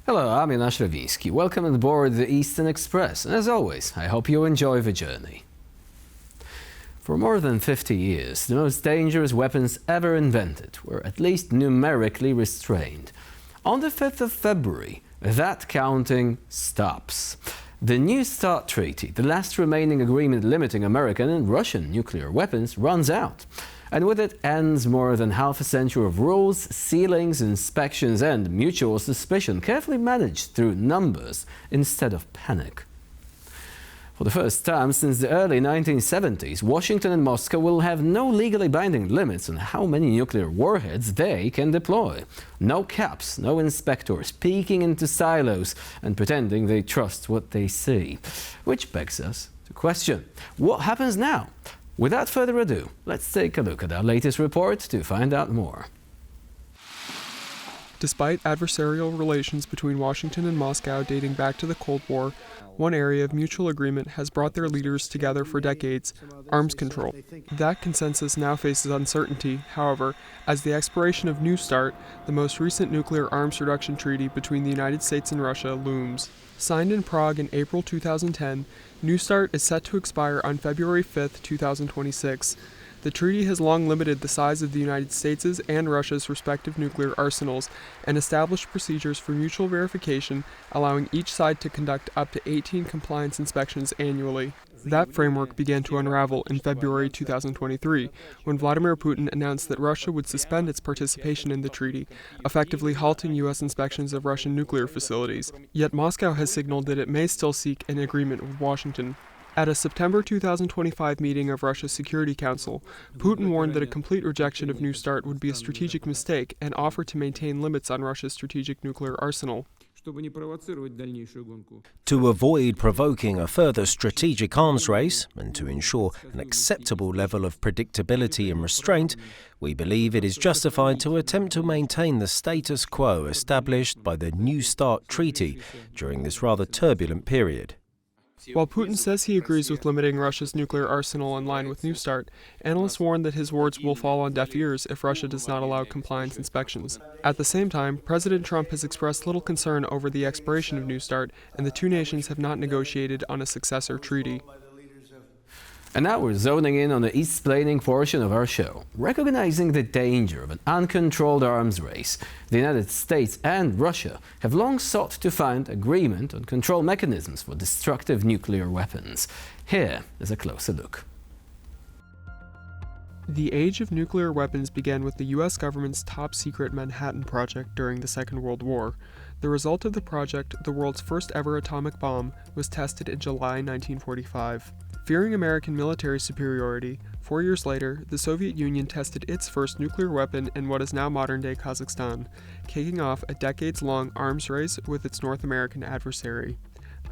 Hello, I'm Jan Ślewiński. Welcome on board the Eastern Express. And as always, I hope you enjoy the journey. For more than 50 years, the most dangerous weapons ever invented were at least numerically restrained. On the 5th of February, that counting stops. The New START Treaty, the last remaining agreement limiting American and Russian nuclear weapons, runs out. And with it ends more than half a century of rules, ceilings, inspections and mutual suspicion, carefully managed through numbers instead of panic. For the first time since the early 1970s, Washington and Moscow will have no legally binding limits on how many nuclear warheads they can deploy. No caps, no inspectors peeking into silos and pretending they trust what they see. Which begs us to question, what happens now? Without further ado, let's take a look at our latest report to find out more. Despite adversarial relations between Washington and Moscow dating back to the Cold War, one area of mutual agreement has brought their leaders together for decades: arms control. That consensus now faces uncertainty, however, as the expiration of New START, the most recent nuclear arms reduction treaty between the United States and Russia, looms. Signed in Prague in April 2010, New START is set to expire on February 5, 2026. The treaty has long limited the size of the United States' and Russia's respective nuclear arsenals and established procedures for mutual verification, allowing each side to conduct up to 18 compliance inspections annually. That framework began to unravel in February 2023, when Vladimir Putin announced that Russia would suspend its participation in the treaty, effectively halting U.S. inspections of Russian nuclear facilities. Yet Moscow has signaled that it may still seek an agreement with Washington. At a September 2025 meeting of Russia's Security Council, Putin warned that a complete rejection of New START would be a strategic mistake and offered to maintain limits on Russia's strategic nuclear arsenal. To avoid provoking a further strategic arms race and to ensure an acceptable level of predictability and restraint, we believe it is justified to attempt to maintain the status quo established by the New START Treaty during this rather turbulent period. While Putin says he agrees with limiting Russia's nuclear arsenal in line with New START, analysts warn that his words will fall on deaf ears if Russia does not allow compliance inspections. At the same time, President Trump has expressed little concern over the expiration of New START, and the two nations have not negotiated on a successor treaty. And now we're zoning in on the East-splaining portion of our show. Recognizing the danger of an uncontrolled arms race, the United States and Russia have long sought to find agreement on control mechanisms for destructive nuclear weapons. Here is a closer look. The age of nuclear weapons began with the U.S. government's top-secret Manhattan Project during the Second World War. The result of the project, the world's first ever atomic bomb, was tested in July 1945. Fearing American military superiority, 4 years later, the Soviet Union tested its first nuclear weapon in what is now modern-day Kazakhstan, kicking off a decades-long arms race with its North American adversary.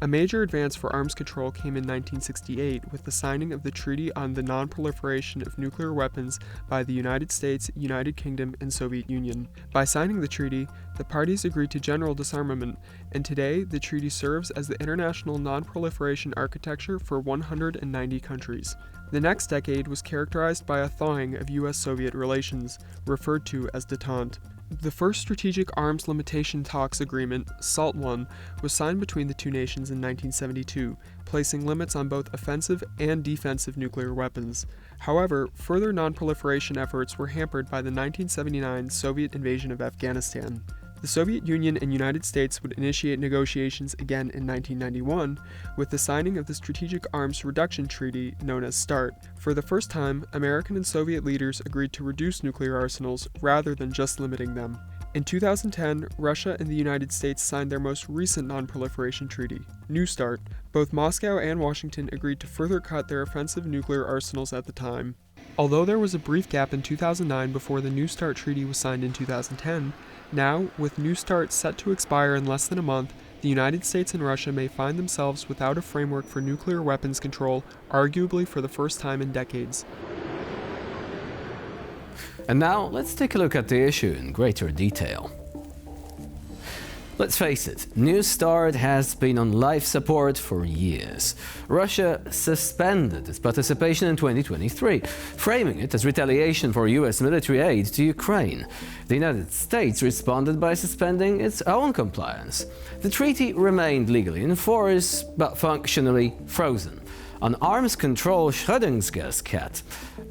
A major advance for arms control came in 1968 with the signing of the Treaty on the Non-Proliferation of Nuclear Weapons by the United States, United Kingdom, and Soviet Union. By signing the treaty, the parties agreed to general disarmament, and today the treaty serves as the international non-proliferation architecture for 190 countries. The next decade was characterized by a thawing of U.S.-Soviet relations, referred to as détente. The first Strategic Arms Limitation Talks Agreement, SALT I, was signed between the two nations in 1972, placing limits on both offensive and defensive nuclear weapons. However, further non-proliferation efforts were hampered by the 1979 Soviet invasion of Afghanistan. The Soviet Union and United States would initiate negotiations again in 1991 with the signing of the Strategic Arms Reduction Treaty, known as START. For the first time, American and Soviet leaders agreed to reduce nuclear arsenals rather than just limiting them. In 2010, Russia and the United States signed their most recent non-proliferation treaty, New START. Both Moscow and Washington agreed to further cut their offensive nuclear arsenals at the time. Although there was a brief gap in 2009 before the New START treaty was signed in 2010, now, with New START set to expire in less than a month, the United States and Russia may find themselves without a framework for nuclear weapons control, arguably for the first time in decades. And now, let's take a look at the issue in greater detail. Let's face it, New START has been on life support for years. Russia suspended its participation in 2023, framing it as retaliation for US military aid to Ukraine. The United States responded by suspending its own compliance. The treaty remained legally in force, but functionally frozen. An arms control Schrödinger's cat.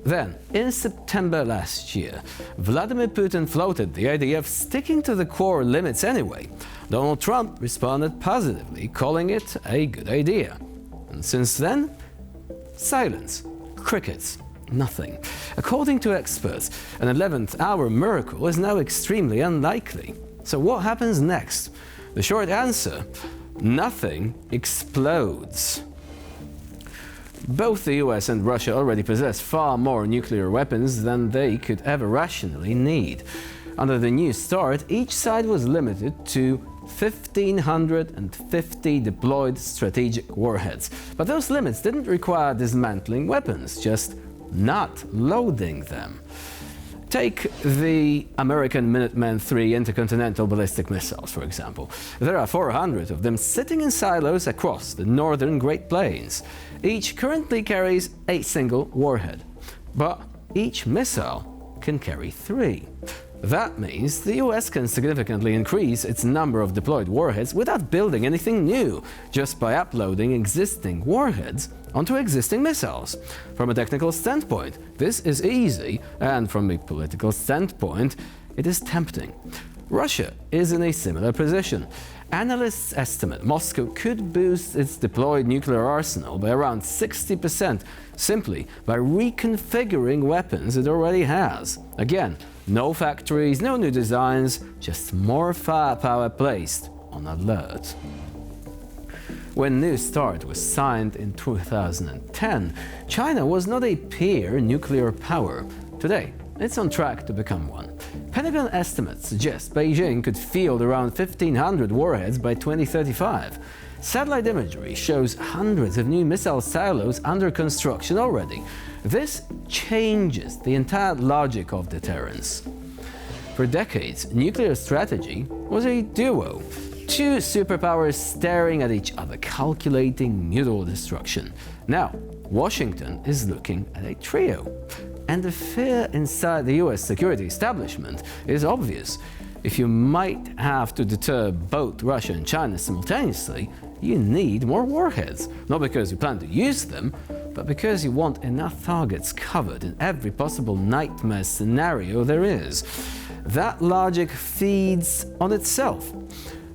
Then, in September last year, Vladimir Putin floated the idea of sticking to the core limits anyway. Donald Trump responded positively, calling it a good idea. And since then, silence, crickets, nothing. According to experts, an 11th hour miracle is now extremely unlikely. So what happens next? The short answer: nothing explodes. Both the US and Russia already possess far more nuclear weapons than they could ever rationally need. Under the New START, each side was limited to 1,550 deployed strategic warheads. But those limits didn't require dismantling weapons, just not loading them. Take the American Minuteman III intercontinental ballistic missiles, for example. There are 400 of them sitting in silos across the northern Great Plains. Each currently carries a single warhead, but each missile can carry 3. That means the US can significantly increase its number of deployed warheads without building anything new, just by uploading existing warheads onto existing missiles. From a technical standpoint, this is easy, and from a political standpoint, it is tempting. Russia is in a similar position. Analysts estimate Moscow could boost its deployed nuclear arsenal by around 60% simply by reconfiguring weapons it already has. Again, no factories, no new designs, just more firepower placed on alert. When New START was signed in 2010, China was not a peer nuclear power. Today, it's on track to become one. Pentagon estimates suggest Beijing could field around 1,500 warheads by 2035. Satellite imagery shows hundreds of new missile silos under construction already. This changes the entire logic of deterrence. For decades, nuclear strategy was a duo. Two superpowers staring at each other, calculating mutual destruction. Now, Washington is looking at a trio. And the fear inside the US security establishment is obvious. If you might have to deter both Russia and China simultaneously, you need more warheads. Not because you plan to use them, but because you want enough targets covered in every possible nightmare scenario there is. That logic feeds on itself.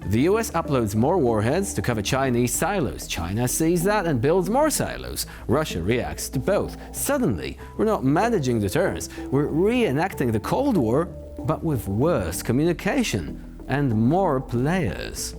The US uploads more warheads to cover Chinese silos. China sees that and builds more silos. Russia reacts to both. Suddenly, we're not managing deterrence. We're reenacting the Cold War, but with worse communication and more players.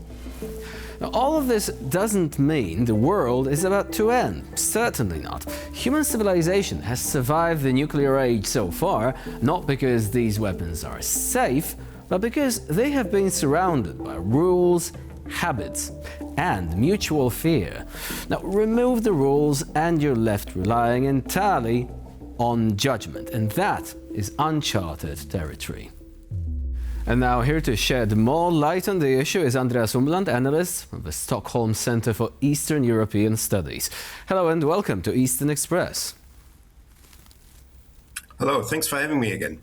Now, all of this doesn't mean the world is about to end. Certainly not. Human civilization has survived the nuclear age so far, not because these weapons are safe, but because they have been surrounded by rules, habits, and mutual fear. Now, remove the rules and you're left relying entirely on judgment, and that is uncharted territory. And now here to shed more light on the issue is Andreas Umland, analyst from the Stockholm Center for Eastern European Studies. Hello and welcome to Eastern Express. Hello, thanks for having me again.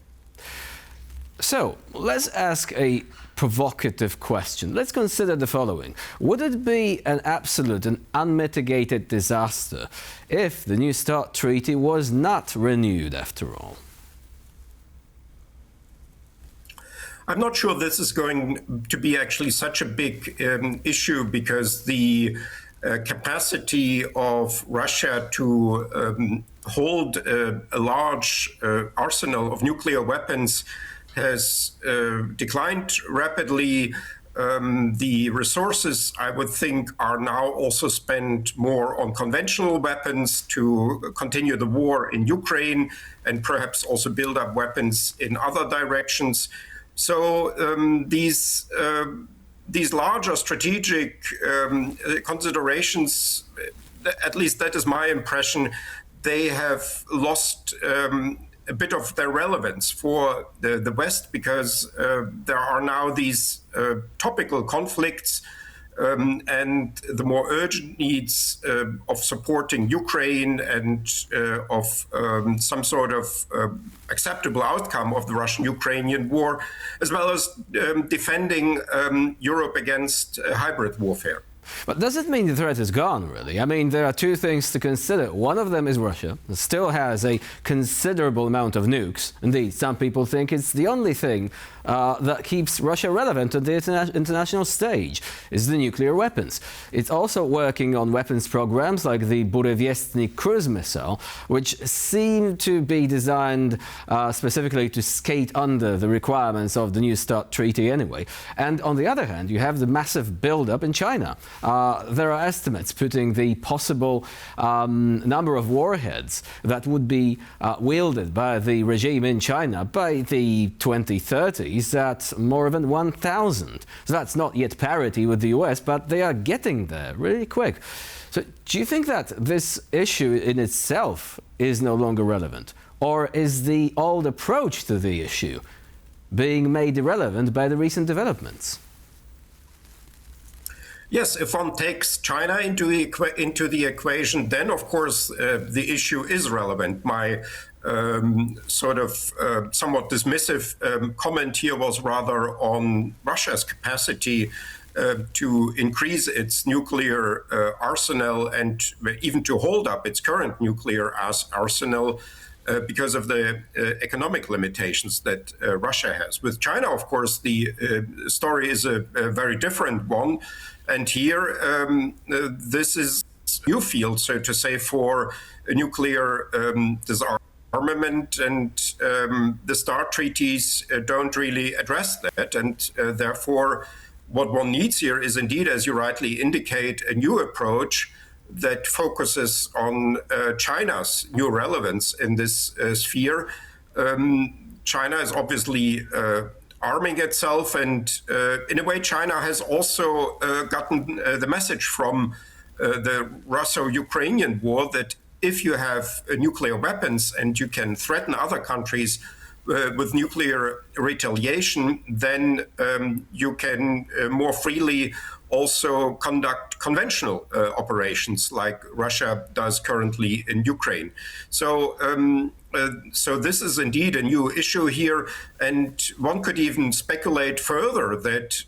So, let's ask a provocative question. Let's consider the following. Would it be an absolute and unmitigated disaster if the New START treaty was not renewed after all? I'm not sure this is going to be actually such a big issue, because the capacity of Russia to hold a large arsenal of nuclear weapons has declined rapidly. The resources, I would think, are now also spent more on conventional weapons to continue the war in Ukraine and perhaps also build up weapons in other directions. So these larger strategic considerations, at least that is my impression, they have lost a bit of their relevance for the West, because there are now these topical conflicts and the more urgent needs of supporting Ukraine and of some sort of acceptable outcome of the Russian-Ukrainian war, as well as defending Europe against hybrid warfare. But does it mean the threat is gone, really? I mean, there are two things to consider. One of them is Russia. It still has a considerable amount of nukes. Indeed, some people think it's the only thing that keeps Russia relevant on the international stage, is the nuclear weapons. It's also working on weapons programs like the Burevestnik cruise missile, which seem to be designed specifically to skate under the requirements of the New START treaty anyway. And on the other hand, you have the massive build-up in China. There are estimates putting the possible number of warheads that would be wielded by the regime in China by the 2030s at more than 1,000. So that's not yet parity with the US, but they are getting there really quick. So do you think that this issue in itself is no longer relevant? Or is the old approach to the issue being made irrelevant by the recent developments? Yes, if one takes China into the equation, then of course the issue is relevant. My somewhat dismissive comment here was rather on Russia's capacity to increase its nuclear arsenal and even to hold up its current nuclear arsenal because of the economic limitations that Russia has. With China, of course, the story is a very different one. And here, this is a new field, so to say, for nuclear disarmament, and the START treaties don't really address that. And therefore, what one needs here is indeed, as you rightly indicate, a new approach that focuses on China's new relevance in this sphere. China is obviously arming itself, and in a way China has also gotten the message from the Russo-Ukrainian war that if you have nuclear weapons and you can threaten other countries with nuclear retaliation, then you can more freely also conduct conventional operations like Russia does currently in Ukraine. So this is indeed a new issue here, and one could even speculate further that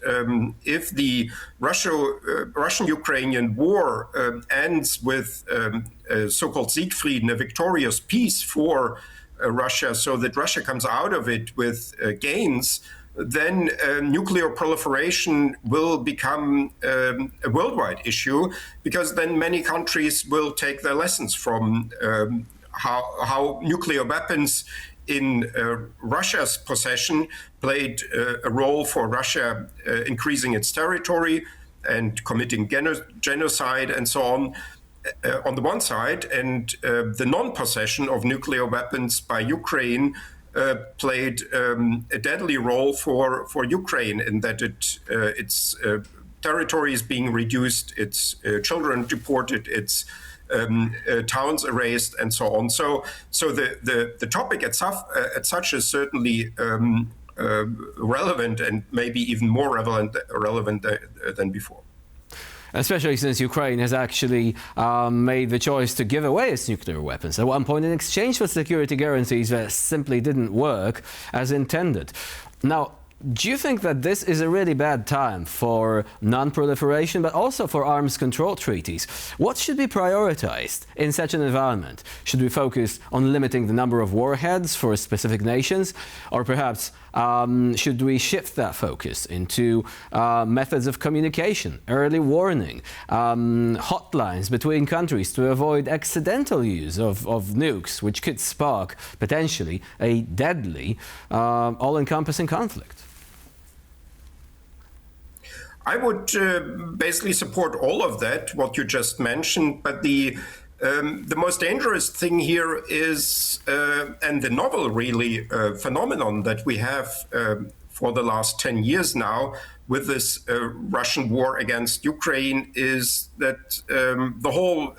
if the Russian-Ukrainian war ends with a so-called Siegfrieden, a victorious peace for Russia, so that Russia comes out of it with gains, then nuclear proliferation will become a worldwide issue, because then many countries will take their lessons from how nuclear weapons in Russia's possession played a role for Russia increasing its territory and committing genocide and so on the one side, and the non-possession of nuclear weapons by Ukraine played a deadly role for Ukraine, in that its territory is being reduced, its children deported, its towns erased, and so on. So the topic as such is certainly relevant, and maybe even more relevant than before. Especially since Ukraine has actually made the choice to give away its nuclear weapons at one point in exchange for security guarantees that simply didn't work as intended. Now, do you think that this is a really bad time for non-proliferation, but also for arms control treaties? What should be prioritized in such an environment? Should we focus on limiting the number of warheads for specific nations? Or perhaps should we shift that focus into methods of communication, early warning, hotlines between countries to avoid accidental use of nukes, which could spark potentially a deadly, all-encompassing conflict? I would basically support all of that, what you just mentioned, but the most dangerous thing here is, and the novel really phenomenon that we have for the last 10 years now with this Russian war against Ukraine, is that the whole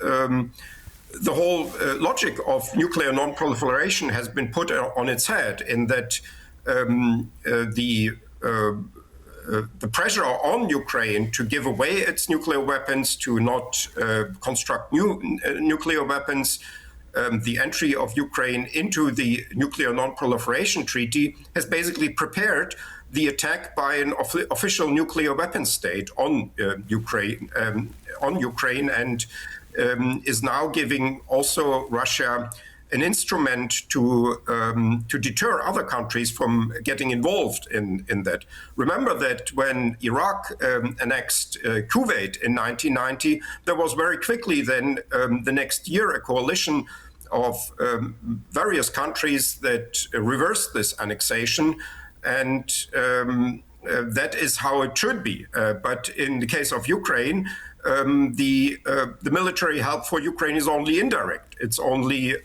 the whole logic of nuclear non-proliferation has been put on its head in that the pressure on Ukraine to give away its nuclear weapons, to not construct new nuclear weapons, the entry of Ukraine into the nuclear non-proliferation treaty has basically prepared the attack by an official nuclear weapons state on Ukraine, and is now giving also Russia an instrument to deter other countries from getting involved in that. Remember that when Iraq annexed Kuwait in 1990, there was very quickly then the next year a coalition of various countries that reversed this annexation, and that is how it should be. But in the case of Ukraine, the military help for Ukraine is only indirect. It's only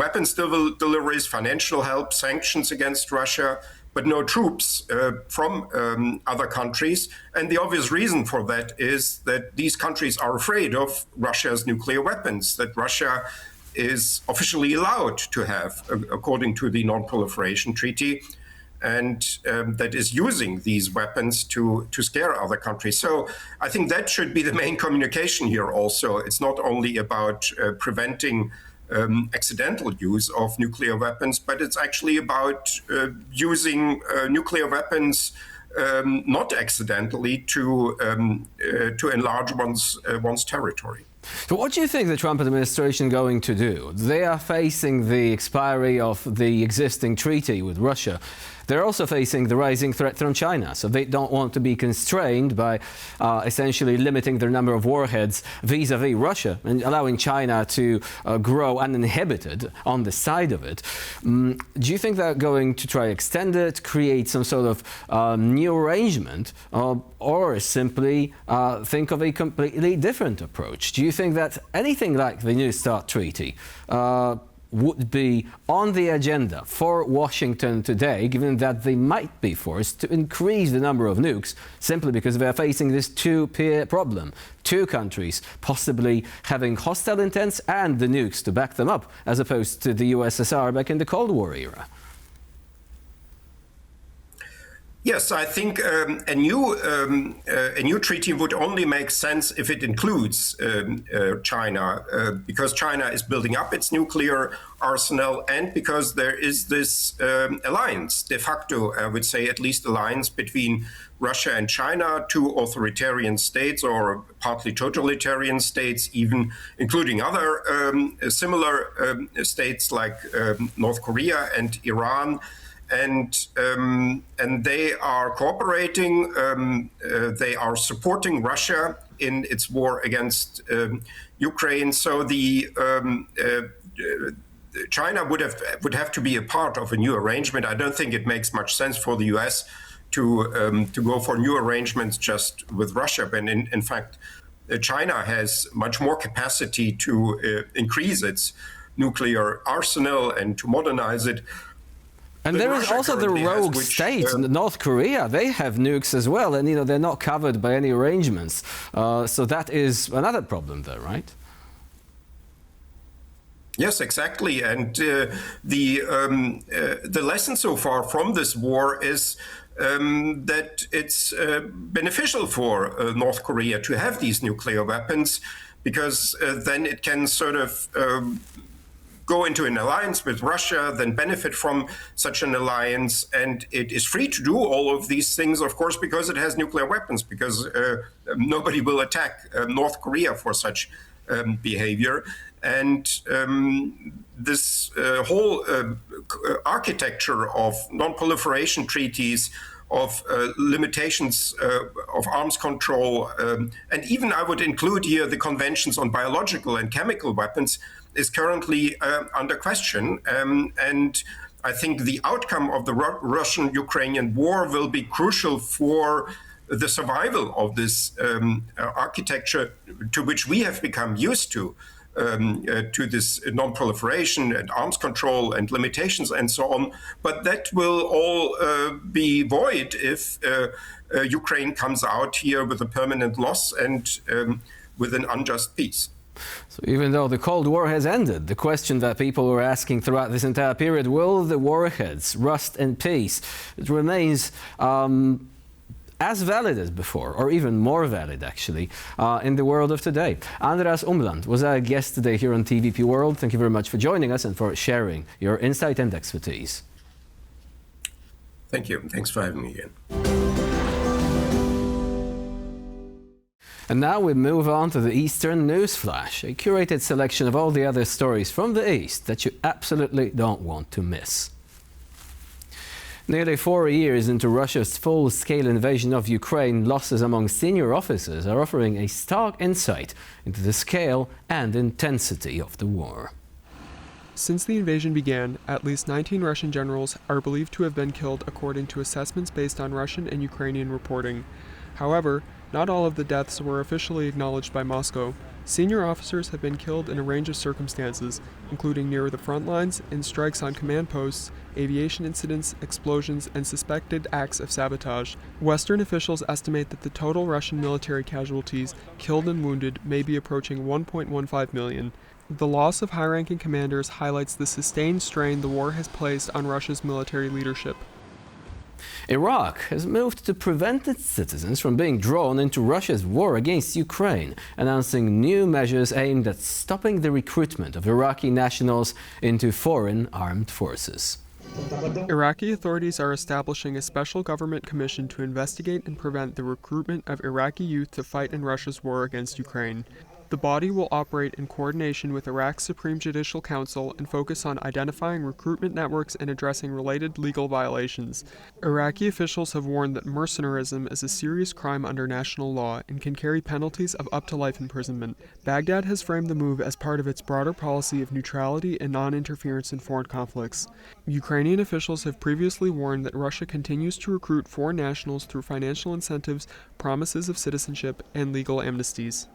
weapons deliveries, financial help, sanctions against Russia, but no troops from other countries. And the obvious reason for that is that these countries are afraid of Russia's nuclear weapons, that Russia is officially allowed to have, according to the Non-Proliferation Treaty, and that is using these weapons to scare other countries. So I think that should be the main communication here also. It's not only about preventing accidental use of nuclear weapons, but it's actually about using nuclear weapons not accidentally to enlarge one's territory. So what do you think the Trump administration is going to do? They are facing the expiry of the existing treaty with Russia. They're also facing the rising threat from China, so they don't want to be constrained by essentially limiting their number of warheads vis-a-vis Russia and allowing China to grow uninhibited on the side of it. Do you think they're going to try extend it, create some sort of new arrangement, or simply think of a completely different approach? Do you think that anything like the New START treaty would be on the agenda for Washington today, given that they might be forced to increase the number of nukes simply because they are facing this two-peer problem? Two countries possibly having hostile intents and the nukes to back them up, as opposed to the USSR back in the Cold War era. Yes, I think a new treaty would only make sense if it includes China, because China is building up its nuclear arsenal, and because there is this alliance, de facto, I would say at least alliance between Russia and China, two authoritarian states or partly totalitarian states, even including other similar states like North Korea and Iran. And they are cooperating, they are supporting Russia in its war against Ukraine. So China would have to be a part of a new arrangement. I don't think it makes much sense for the US to go for new arrangements just with Russia. But in fact, China has much more capacity to increase its nuclear arsenal and to modernize it. And there is also the rogue state, North Korea. They have nukes as well, and they're not covered by any arrangements. So that is another problem there, right? Yes, exactly. And the lesson so far from this war is that it's beneficial for North Korea to have these nuclear weapons, because then it can sort of go into an alliance with Russia, then benefit from such an alliance. And it is free to do all of these things, of course, because it has nuclear weapons, because nobody will attack North Korea for such behavior. And this whole architecture of non-proliferation treaties, of limitations of arms control, and even I would include here the conventions on biological and chemical weapons, is currently under question. And I think the outcome of the Russian-Ukrainian war will be crucial for the survival of this architecture to which we have become used to this non-proliferation and arms control and limitations and so on. But that will all be void if Ukraine comes out here with a permanent loss and with an unjust peace. So even though the Cold War has ended, the question that people were asking throughout this entire period, will the warheads rust in peace? It remains as valid as before, or even more valid actually, in the world of today. Andreas Umland was our guest today here on TVP World. Thank you very much for joining us and for sharing your insight and expertise. Thank you. Thanks for having me again. And now we move on to the Eastern News Flash, a curated selection of all the other stories from the East that you absolutely don't want to miss. Nearly 4 years into Russia's full-scale invasion of Ukraine, losses among senior officers are offering a stark insight into the scale and intensity of the war. Since the invasion began, at least 19 Russian generals are believed to have been killed according to assessments based on Russian and Ukrainian reporting. However, not all of the deaths were officially acknowledged by Moscow. Senior officers have been killed in a range of circumstances, including near the front lines, in strikes on command posts, aviation incidents, explosions, and suspected acts of sabotage. Western officials estimate that the total Russian military casualties, killed and wounded, may be approaching 1.15 million. The loss of high-ranking commanders highlights the sustained strain the war has placed on Russia's military leadership. Iraq has moved to prevent its citizens from being drawn into Russia's war against Ukraine, announcing new measures aimed at stopping the recruitment of Iraqi nationals into foreign armed forces. Iraqi authorities are establishing a special government commission to investigate and prevent the recruitment of Iraqi youth to fight in Russia's war against Ukraine. The body will operate in coordination with Iraq's Supreme Judicial Council and focus on identifying recruitment networks and addressing related legal violations. Iraqi officials have warned that mercenarism is a serious crime under national law and can carry penalties of up to life imprisonment. Baghdad has framed the move as part of its broader policy of neutrality and non-interference in foreign conflicts. Ukrainian officials have previously warned that Russia continues to recruit foreign nationals through financial incentives, promises of citizenship, and legal amnesties.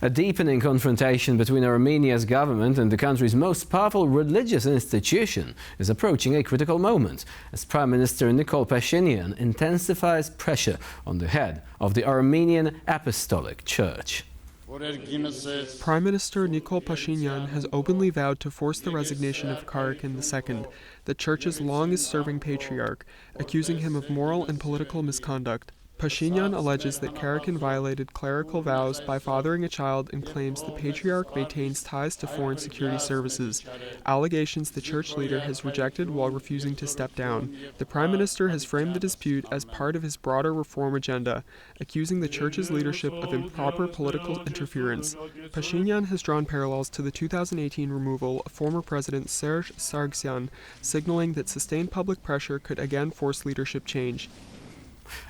A deepening confrontation between Armenia's government and the country's most powerful religious institution is approaching a critical moment, as Prime Minister Nikol Pashinyan intensifies pressure on the head of the Armenian Apostolic Church. Prime Minister Nikol Pashinyan has openly vowed to force the resignation of Karakin II, the church's longest-serving patriarch, accusing him of moral and political misconduct. Pashinyan alleges that Karakin violated clerical vows by fathering a child and claims the patriarch maintains ties to foreign security services, allegations the church leader has rejected while refusing to step down. The Prime Minister has framed the dispute as part of his broader reform agenda, accusing the church's leadership of improper political interference. Pashinyan has drawn parallels to the 2018 removal of former President Serge Sargsyan, signaling that sustained public pressure could again force leadership change.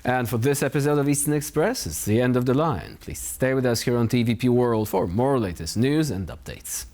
And for this episode of Eastern Express, it's the end of the line. Please stay with us here on TVP World for more latest news and updates.